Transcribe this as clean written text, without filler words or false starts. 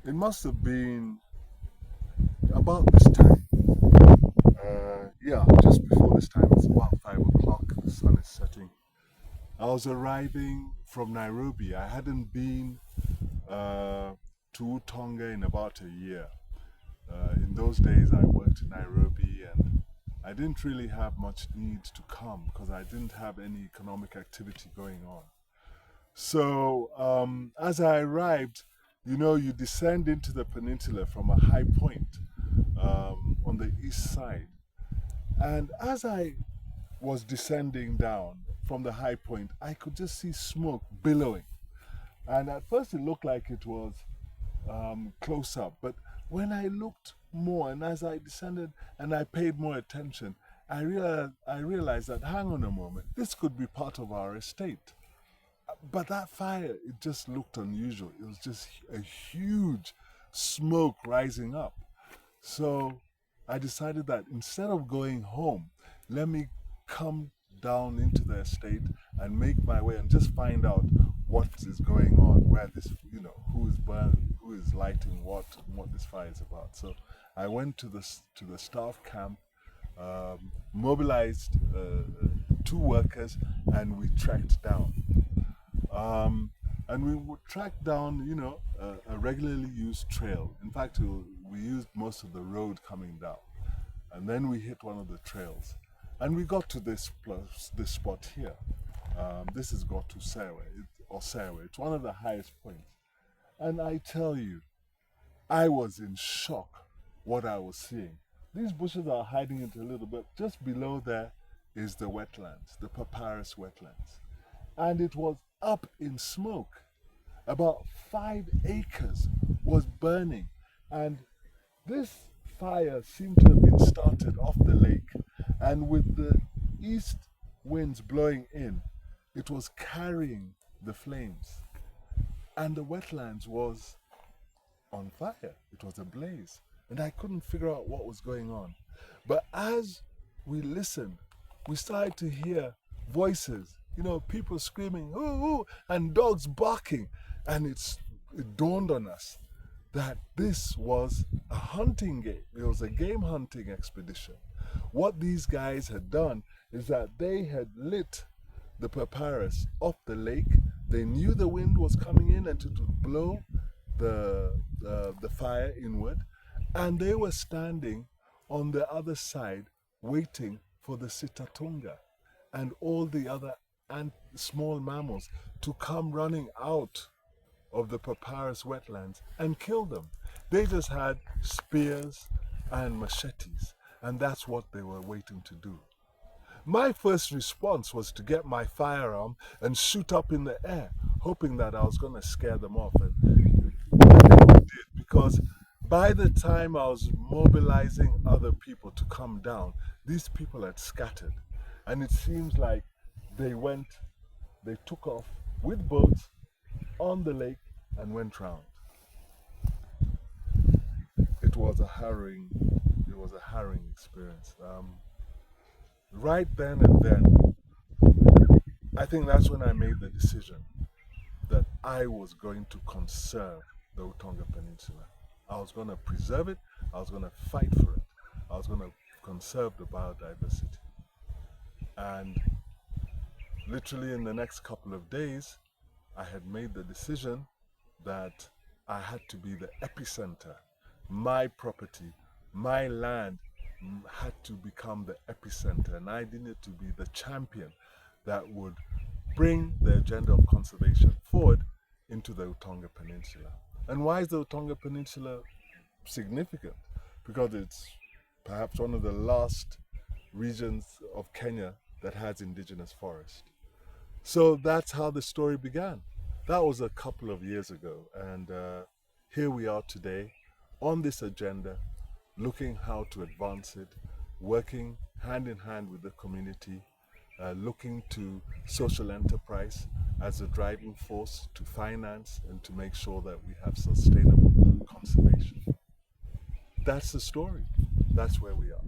It must have been about this time. Yeah, just before this time. It's about 5 o'clock. The sun is setting. I was arriving from Nairobi. I hadn't been uh, to Utonga in about a year. In those days, I worked in Nairobi and I didn't really have much need to come because I didn't have any economic activity going on. So, as I arrived, you descend into the peninsula from a high point on the east side. And as I was descending down from the high point, I could just see smoke billowing. And at first, it looked like it was close up. But when I looked more and as I descended and I paid more attention, I realized that, hang on a moment, this could be part of our estate. But that fire, it just looked unusual. It was just a huge smoke rising up. So I decided that instead of going home, let me come down into the estate and make my way and just find out what is going on, where this, who is burning, who is lighting what, and what this fire is about. So I went to the staff camp, mobilized two workers, and we tracked down. And we would track down, a regularly used trail. In fact, we used most of the road coming down. And then we hit one of the trails. And we got to this spot here. This has got to Serwe, or Serwe. It's one of the highest points. And I tell you, I was in shock what I was seeing. These bushes are hiding it a little bit. Just below there is the wetlands, the papyrus wetlands. And it was up in smoke. About 5 acres was burning. And this fire seemed to have been started off the lake. And with the east winds blowing in, it was carrying the flames. And the wetlands was on fire. It was ablaze. And I couldn't figure out what was going on. But as we listened, we started to hear voices, people screaming, ooh, ooh, and dogs barking. And it dawned on us that this was a hunting game. It was a game hunting expedition. What these guys had done is that they had lit the papyrus off the lake. They knew the wind was coming in and to blow the fire inward. And they were standing on the other side waiting for the sitatunga and all the other small mammals to come running out of the papyrus wetlands and kill them. They just had spears and machetes, and that's what they were waiting to do. My first response was to get my firearm and shoot up in the air, hoping that I was going to scare them off. And I never did, because by the time I was mobilizing other people to come down, these people had scattered. And it seems like they took off with boats on the lake and went round. It was a harrowing, it was a harrowing experience. Right then and then, I think that's when I made the decision that I was going to conserve the Utonga Peninsula. I was going to preserve it. I was going to fight for it. I was going to conserve the biodiversity. And literally in the next couple of days, I had made the decision that I had to be the epicenter. My property, my land had to become the epicenter, and I needed to be the champion that would bring the agenda of conservation forward into the Utonga Peninsula. And why is the Utonga Peninsula significant? Because it's perhaps one of the last regions of Kenya that has indigenous forest. So that's how the story began. That was a couple of years ago, and here we are today on this agenda, looking how to advance it, working hand in hand with the community, looking to social enterprise as a driving force to finance and to make sure that we have sustainable conservation. That's the story. That's where we are.